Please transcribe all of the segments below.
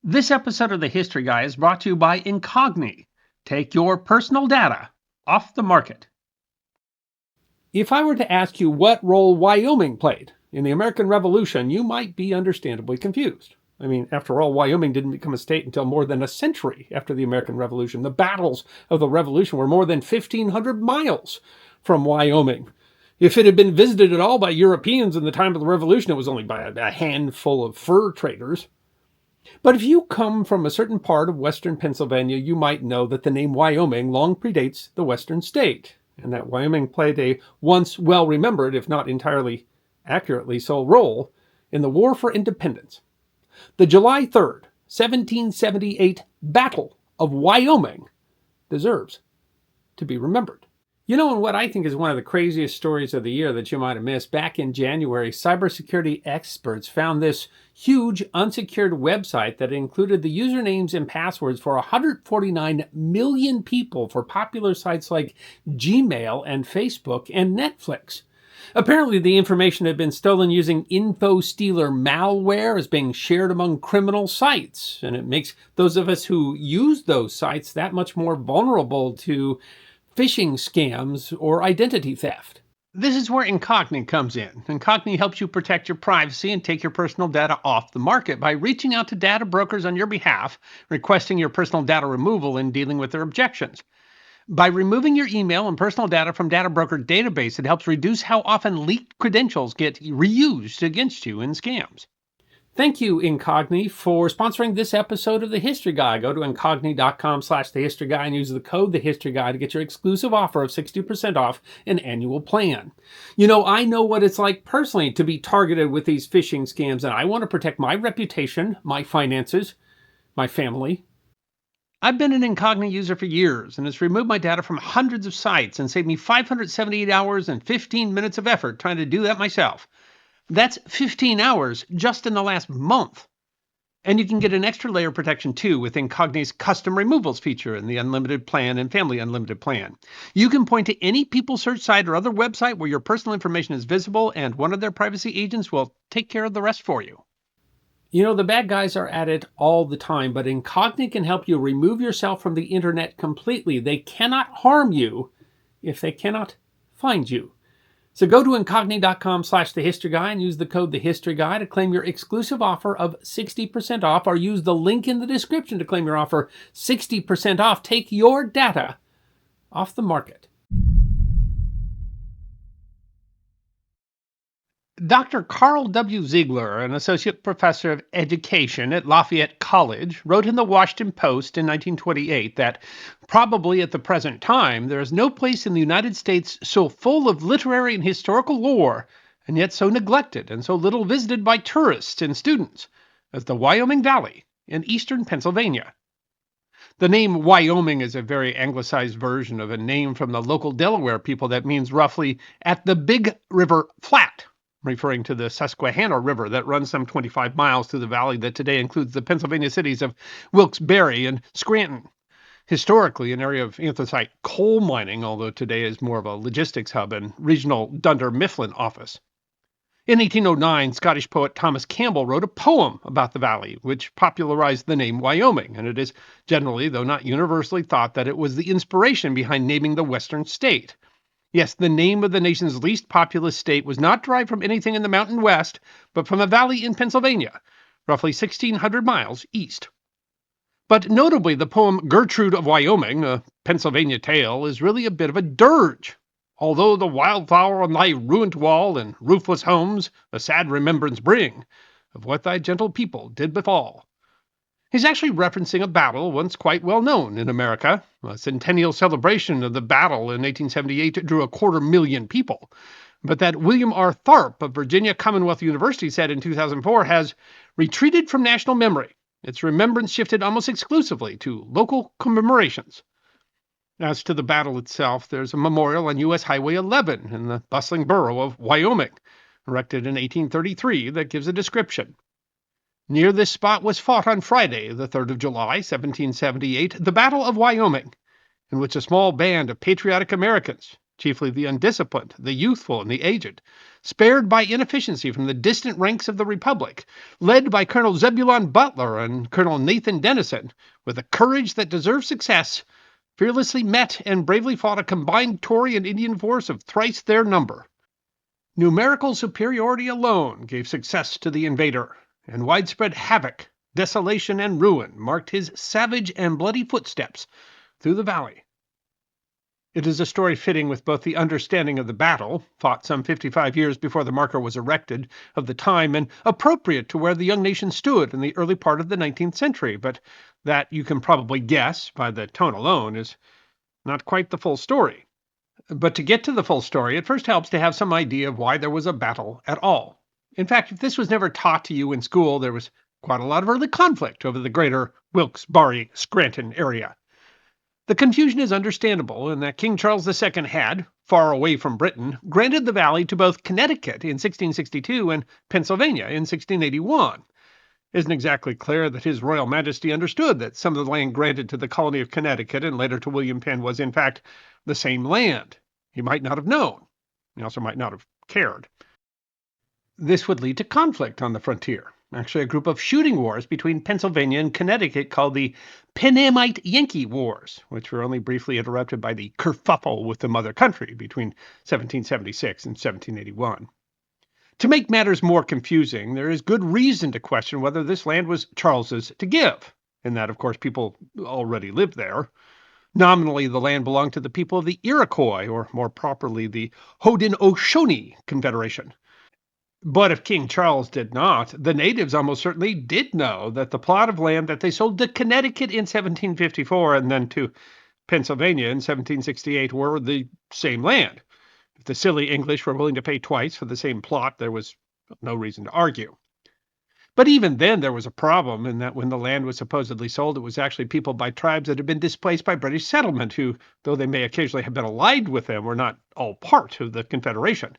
This episode of the History Guy is brought to you by Incogni. Take your personal data off the market. If I were to ask you what role Wyoming played in the American Revolution, you might be understandably confused. I mean, after all, Wyoming didn't become a state until more than a century after the American Revolution. The battles of the Revolution were more than 1,500 miles from Wyoming. If it had been visited at all by Europeans in the time of the Revolution, it was only by a handful of fur traders. But if you come from a certain part of western Pennsylvania, you might know that the name Wyoming long predates the western state, and that Wyoming played a once well-remembered, if not entirely accurately so, role in the War for Independence. The July 3rd, 1778 Battle of Wyoming deserves to be remembered. You know, and what I think is one of the craziest stories of the year that you might have missed, back in January, cybersecurity experts found this huge unsecured website that included the usernames and passwords for 149 million people for popular sites like Gmail and Facebook and Netflix. Apparently, the information had been stolen using info stealer malware as being shared among criminal sites, and it makes those of us who use those sites that much more vulnerable to phishing scams or identity theft. This is where Incogni comes in. Incogni helps you protect your privacy and take your personal data off the market by reaching out to data brokers on your behalf, requesting your personal data removal and dealing with their objections. By removing your email and personal data from data broker database, it helps reduce how often leaked credentials get reused against you in scams. Thank you, Incogni, for sponsoring this episode of The History Guy. Go to incogni.com/thehistoryguy and use the code TheHistoryGuy to get your exclusive offer of 60% off an annual plan. You know, I know what it's like personally to be targeted with these phishing scams, and I want to protect my reputation, my finances, my family. I've been an Incogni user for years, and it's removed my data from hundreds of sites and saved me 578 hours and 15 minutes of effort trying to do that myself. That's 15 hours just in the last month. And you can get an extra layer of protection too with Incogni's custom removals feature in the Unlimited Plan and Family Unlimited Plan. You can point to any People search site or other website where your personal information is visible, and one of their privacy agents will take care of the rest for you. You know, the bad guys are at it all the time, but Incogni can help you remove yourself from the internet completely. They cannot harm you if they cannot find you. So go to incogni.com/thehistoryguy and use the code TheHistoryGuy to claim your exclusive offer of 60% off, or use the link in the description to claim your offer 60% off. Take your data off the market. Dr. Carl W. Ziegler, an associate professor of education at Lafayette College, wrote in the Washington Post in 1928 that probably at the present time there is no place in the United States so full of literary and historical lore, and yet so neglected and so little visited by tourists and students, as the Wyoming Valley in eastern Pennsylvania. The name Wyoming is a very anglicized version of a name from the local Delaware people that means roughly at the Big River Flat, referring to the Susquehanna River that runs some 25 miles through the valley that today includes the Pennsylvania cities of Wilkes-Barre and Scranton. Historically, an area of anthracite coal mining, although today is more of a logistics hub and regional Dunder Mifflin office. In 1809, Scottish poet Thomas Campbell wrote a poem about the valley, which popularized the name Wyoming, and it is generally, though not universally, thought that it was the inspiration behind naming the western state. Yes, the name of the nation's least populous state was not derived from anything in the Mountain West, but from a valley in Pennsylvania, roughly 1,600 miles east. But notably, the poem Gertrude of Wyoming, a Pennsylvania tale, is really a bit of a dirge. Although the wildflower on thy ruined wall and roofless homes a sad remembrance bring of what thy gentle people did befall. He's actually referencing a battle once quite well known in America. A centennial celebration of the battle in 1878 drew 250,000 people. But that William R. Tharp of Virginia Commonwealth University said in 2004 has retreated from national memory. Its remembrance shifted almost exclusively to local commemorations. As to the battle itself, there's a memorial on U.S. Highway 11 in the bustling borough of Wyoming, erected in 1833, that gives a description. Near this spot was fought on Friday, the 3rd of July, 1778, the Battle of Wyoming, in which a small band of patriotic Americans, chiefly the undisciplined, the youthful, and the aged, spared by inefficiency from the distant ranks of the Republic, led by Colonel Zebulon Butler and Colonel Nathan Dennison, with a courage that deserved success, fearlessly met and bravely fought a combined Tory and Indian force of thrice their number. Numerical superiority alone gave success to the invader, and widespread havoc, desolation, and ruin marked his savage and bloody footsteps through the valley. It is a story fitting with both the understanding of the battle, fought some 55 years before the marker was erected, of the time, and appropriate to where the young nation stood in the early part of the 19th century, but that, you can probably guess by the tone alone, is not quite the full story. But to get to the full story, it first helps to have some idea of why there was a battle at all. In fact, if this was never taught to you in school, there was quite a lot of early conflict over the greater Wilkes-Barre-Scranton area. The confusion is understandable in that King Charles II had, far away from Britain, granted the valley to both Connecticut in 1662 and Pennsylvania in 1681. It isn't exactly clear that His Royal Majesty understood that some of the land granted to the colony of Connecticut and later to William Penn was, in fact, the same land. He might not have known. He also might not have cared. This would lead to conflict on the frontier. Actually, a group of shooting wars between Pennsylvania and Connecticut called the Pennamite-Yankee Wars, which were only briefly interrupted by the kerfuffle with the mother country between 1776 and 1781. To make matters more confusing, there is good reason to question whether this land was Charles's to give, and that, of course, people already lived there. Nominally, the land belonged to the people of the Iroquois, or more properly, the Haudenosaunee Confederation. But if King Charles did not, the natives almost certainly did know that the plot of land that they sold to Connecticut in 1754 and then to Pennsylvania in 1768 were the same land. If the silly English were willing to pay twice for the same plot, there was no reason to argue. But even then there was a problem in that when the land was supposedly sold, it was actually peopled by tribes that had been displaced by British settlement who, though they may occasionally have been allied with them, were not all part of the Confederation.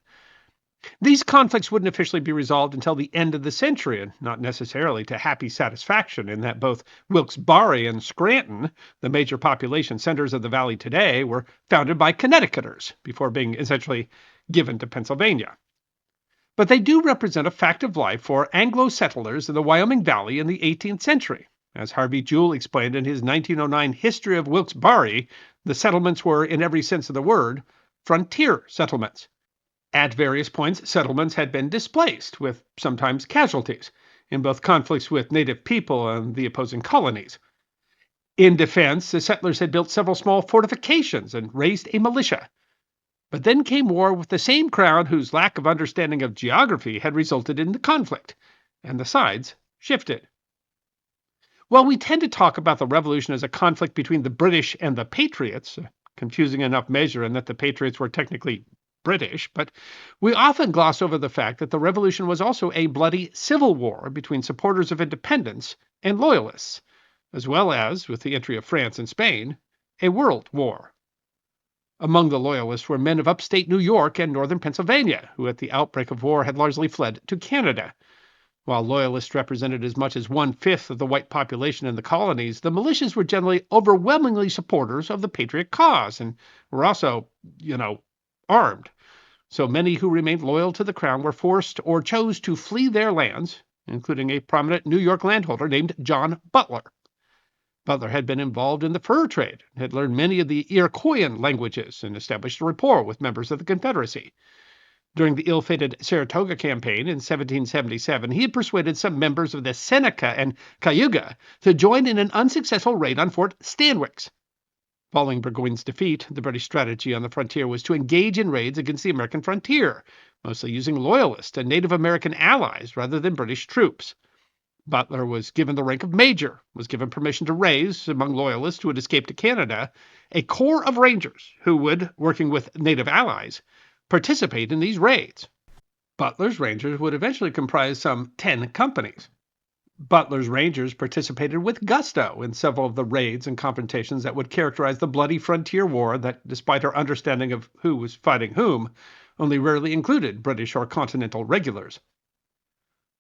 These conflicts wouldn't officially be resolved until the end of the century, and not necessarily to happy satisfaction, in that both Wilkes-Barre and Scranton, the major population centers of the valley today, were founded by Connecticuters before being essentially given to Pennsylvania. But they do represent a fact of life for Anglo settlers in the Wyoming Valley in the 18th century. As Harvey Jewell explained in his 1909 History of Wilkes-Barre, the settlements were, in every sense of the word, frontier settlements. At various points, settlements had been displaced, with sometimes casualties, in both conflicts with native people and the opposing colonies. In defense, the settlers had built several small fortifications and raised a militia. But then came war with the same crowd whose lack of understanding of geography had resulted in the conflict, and the sides shifted. While we tend to talk about the Revolution as a conflict between the British and the Patriots, a confusing enough measure in that the Patriots were technically British, but we often gloss over the fact that the Revolution was also a bloody civil war between supporters of independence and loyalists, as well as, with the entry of France and Spain, a world war. Among the loyalists were men of upstate New York and northern Pennsylvania, who at the outbreak of war had largely fled to Canada. While loyalists represented as much as 1/5 of the white population in the colonies, the militias were generally overwhelmingly supporters of the patriot cause and were also, armed. So many who remained loyal to the crown were forced or chose to flee their lands, including a prominent New York landholder named John Butler. Butler had been involved in the fur trade, had learned many of the Iroquoian languages, and established a rapport with members of the Confederacy. During the ill-fated Saratoga campaign in 1777, he had persuaded some members of the Seneca and Cayuga to join in an unsuccessful raid on Fort Stanwix. Following Burgoyne's defeat, the British strategy on the frontier was to engage in raids against the American frontier, mostly using Loyalist and Native American allies rather than British troops. Butler was given the rank of major, was given permission to raise, among Loyalists who had escaped to Canada, a corps of rangers who would, working with Native allies, participate in these raids. Butler's rangers would eventually comprise some 10 companies. Butler's Rangers participated with gusto in several of the raids and confrontations that would characterize the bloody frontier war that, despite our understanding of who was fighting whom, only rarely included British or Continental regulars.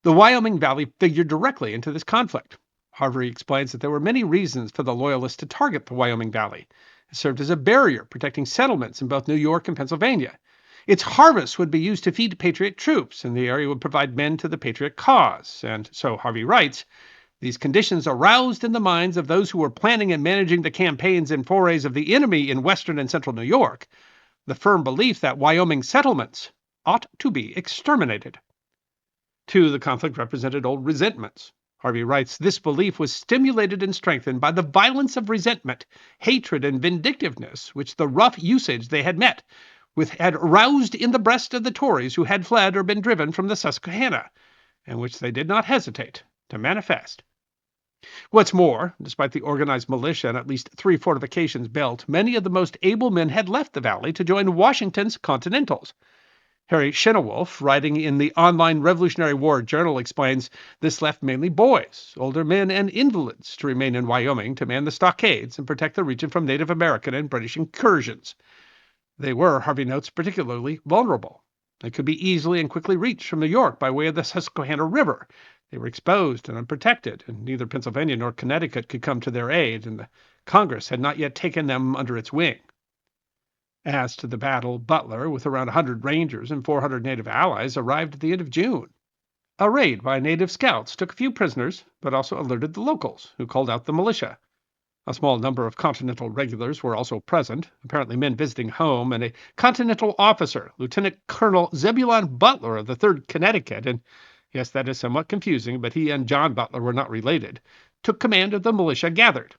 The Wyoming Valley figured directly into this conflict. Harvey explains that there were many reasons for the Loyalists to target the Wyoming Valley, It served as a barrier, protecting settlements in both New York and Pennsylvania. Its harvests would be used to feed Patriot troops, and the area would provide men to the Patriot cause. And so Harvey writes, these conditions aroused in the minds of those who were planning and managing the campaigns and forays of the enemy in western and central New York the firm belief that Wyoming settlements ought to be exterminated. Too, the conflict represented old resentments. Harvey writes, this belief was stimulated and strengthened by the violence of resentment, hatred, and vindictiveness which the rough usage they had met with had roused in the breast of the Tories who had fled or been driven from the Susquehanna, and which they did not hesitate to manifest. What's more, despite the organized militia and at least 3 fortifications built, many of the most able men had left the valley to join Washington's Continentals. Harry Shenewolf, writing in the online Revolutionary War Journal, explains this left mainly boys, older men, and invalids to remain in Wyoming to man the stockades and protect the region from Native American and British incursions. They were, Harvey notes, particularly vulnerable. They could be easily and quickly reached from New York by way of the Susquehanna River. They were exposed and unprotected, and neither Pennsylvania nor Connecticut could come to their aid, and the Congress had not yet taken them under its wing. As to the battle, Butler, with around 100 Rangers and 400 native allies, arrived at the end of June. A raid by native scouts took a few prisoners, but also alerted the locals, who called out the militia. A small number of Continental regulars were also present, apparently men visiting home, and a Continental officer, Lieutenant Colonel Zebulon Butler of the 3rd Connecticut, and yes, that is somewhat confusing, but he and John Butler were not related, took command of the militia gathered.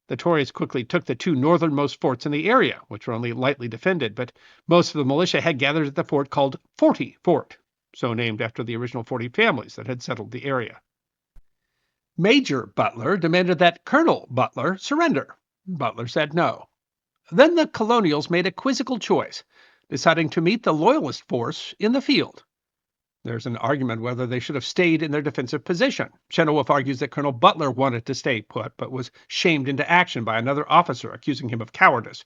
The Tories quickly took the 2 northernmost forts in the area, which were only lightly defended, but most of the militia had gathered at the fort called Forty Fort, so named after the original 40 families that had settled the area. Major Butler demanded that Colonel Butler surrender. Butler said no. Then the colonials made a quizzical choice, deciding to meet the Loyalist force in the field. There's an argument whether they should have stayed in their defensive position. Shenewolf argues that Colonel Butler wanted to stay put, but was shamed into action by another officer, accusing him of cowardice.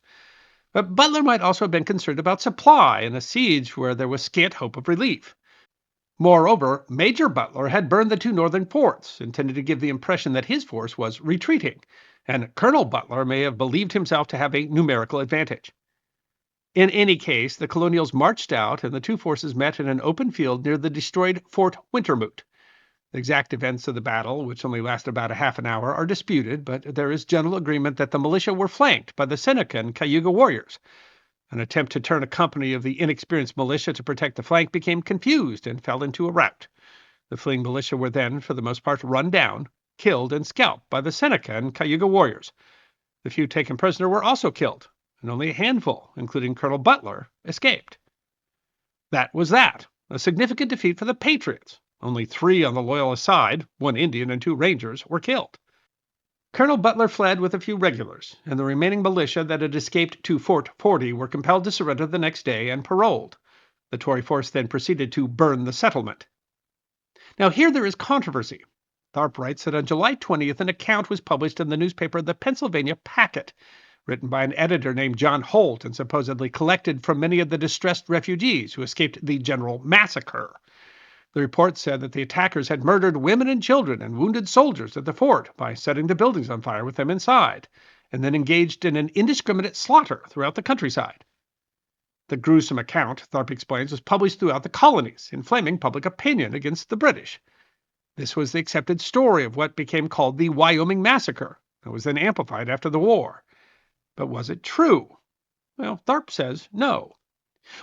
But Butler might also have been concerned about supply in a siege where there was scant hope of relief. Moreover, Major Butler had burned the 2 northern forts, intended to give the impression that his force was retreating, and Colonel Butler may have believed himself to have a numerical advantage. In any case, the colonials marched out, and the 2 forces met in an open field near the destroyed Fort Wintermoot. The exact events of the battle, which only lasted about a half an hour, are disputed, but there is general agreement that the militia were flanked by the Seneca and Cayuga warriors. An attempt to turn a company of the inexperienced militia to protect the flank became confused and fell into a rout. The fleeing militia were then, for the most part, run down, killed, and scalped by the Seneca and Cayuga warriors. The few taken prisoner were also killed, and only a handful, including Colonel Butler, escaped. That was that, a significant defeat for the Patriots. Only 3 on the Loyalist side, 1 Indian and 2 Rangers, were killed. Colonel Butler fled with a few regulars, and the remaining militia that had escaped to Fort 40 were compelled to surrender the next day and paroled. The Tory force then proceeded to burn the settlement. Now here there is controversy. Tharp writes that on July 20th an account was published in the newspaper The Pennsylvania Packet, written by an editor named John Holt and supposedly collected from many of the distressed refugees who escaped the general massacre. The report said that the attackers had murdered women and children and wounded soldiers at the fort by setting the buildings on fire with them inside, and then engaged in an indiscriminate slaughter throughout the countryside. The gruesome account, Tharp explains, was published throughout the colonies, inflaming public opinion against the British. This was the accepted story of what became called the Wyoming Massacre, and was then amplified after the war. But was it true? Well, Tharp says no.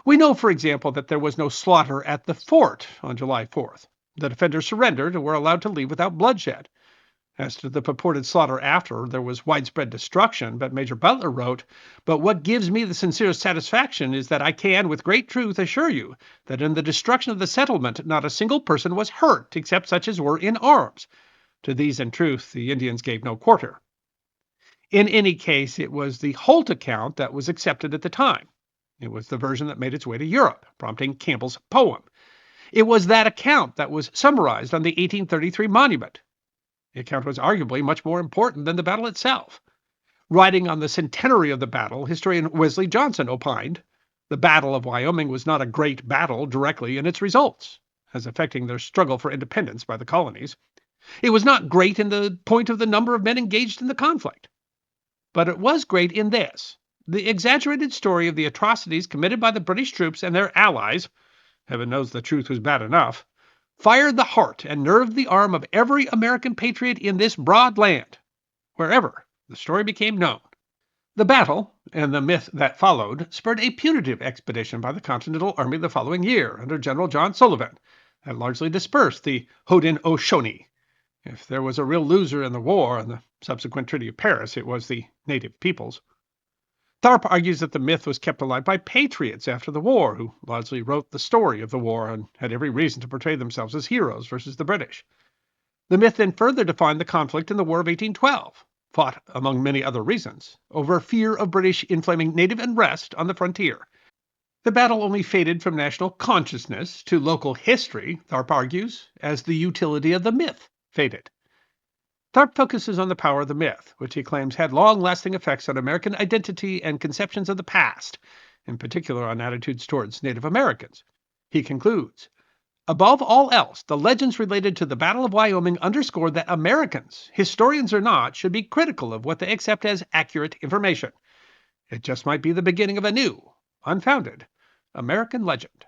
We know, for example, that there was no slaughter at the fort on July 4th. The defenders surrendered and were allowed to leave without bloodshed. As to the purported slaughter after, there was widespread destruction, but Major Butler wrote, "But what gives me the sincerest satisfaction is that I can, with great truth, assure you that in the destruction of the settlement not a single person was hurt except such as were in arms. To these, in truth, the Indians gave no quarter." In any case, it was the Holt account that was accepted at the time. It was the version that made its way to Europe, prompting Campbell's poem. It was that account that was summarized on the 1833 monument. The account was arguably much more important than the battle itself. Writing on the centenary of the battle, historian Wesley Johnson opined, "The Battle of Wyoming was not a great battle directly in its results, as affecting their struggle for independence by the colonies. It was not great in the point of the number of men engaged in the conflict. But it was great in this: the exaggerated story of the atrocities committed by the British troops and their allies, heaven knows the truth was bad enough, fired the heart and nerved the arm of every American patriot in this broad land, wherever the story became known. The battle, and the myth that followed, spurred a punitive expedition by the Continental Army the following year under General John Sullivan, that largely dispersed the Haudenosaunee. If there was a real loser in the war and the subsequent Treaty of Paris, it was the native peoples. Tharp argues that the myth was kept alive by patriots after the war, who largely wrote the story of the war and had every reason to portray themselves as heroes versus the British. The myth then further defined the conflict in the War of 1812, fought, among many other reasons, over fear of British inflaming native unrest on the frontier. The battle only faded from national consciousness to local history, Tharp argues, as the utility of the myth faded. Tharp focuses on the power of the myth, which he claims had long-lasting effects on American identity and conceptions of the past, in particular on attitudes towards Native Americans. He concludes, above all else, the legends related to the Battle of Wyoming underscore that Americans, historians or not, should be critical of what they accept as accurate information. It just might be the beginning of a new, unfounded American legend.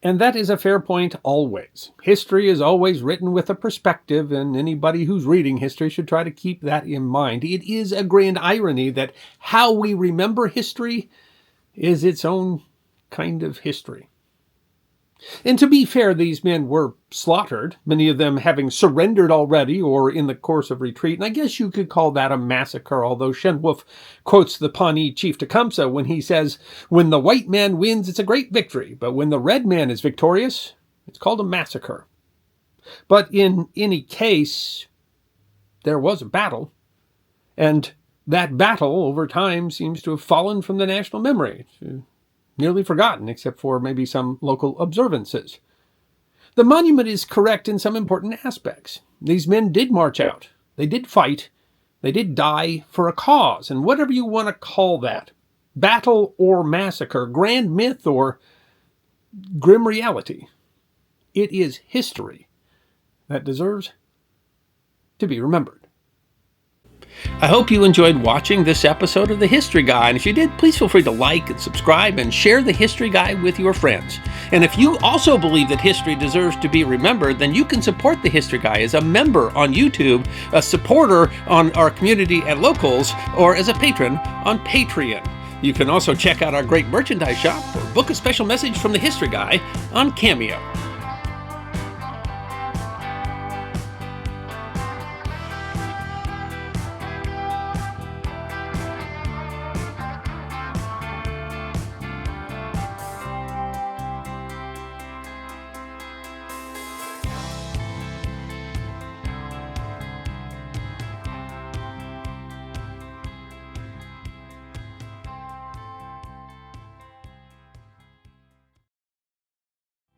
And that is a fair point always. History is always written with a perspective, and anybody who's reading history should try to keep that in mind. It is a grand irony that how we remember history is its own kind of history. And to be fair, these men were slaughtered, many of them having surrendered already or in the course of retreat, and I guess you could call that a massacre, although Shenwolf quotes the Pawnee chief Tecumseh when he says, "When the white man wins, it's a great victory, but when the red man is victorious, it's called a massacre." But in any case, there was a battle, and that battle over time seems to have fallen from the national memory. Nearly forgotten, except for maybe some local observances. The monument is correct in some important aspects. These men did march out. They did fight. They did die for a cause, and whatever you want to call that, battle or massacre, grand myth or grim reality, it is history that deserves to be remembered. I hope you enjoyed watching this episode of The History Guy, and if you did, please feel free to like and subscribe and share The History Guy with your friends. And if you also believe that history deserves to be remembered, then you can support The History Guy as a member on YouTube, a supporter on our community at Locals, or as a patron on Patreon. You can also check out our great merchandise shop or book a special message from The History Guy on Cameo.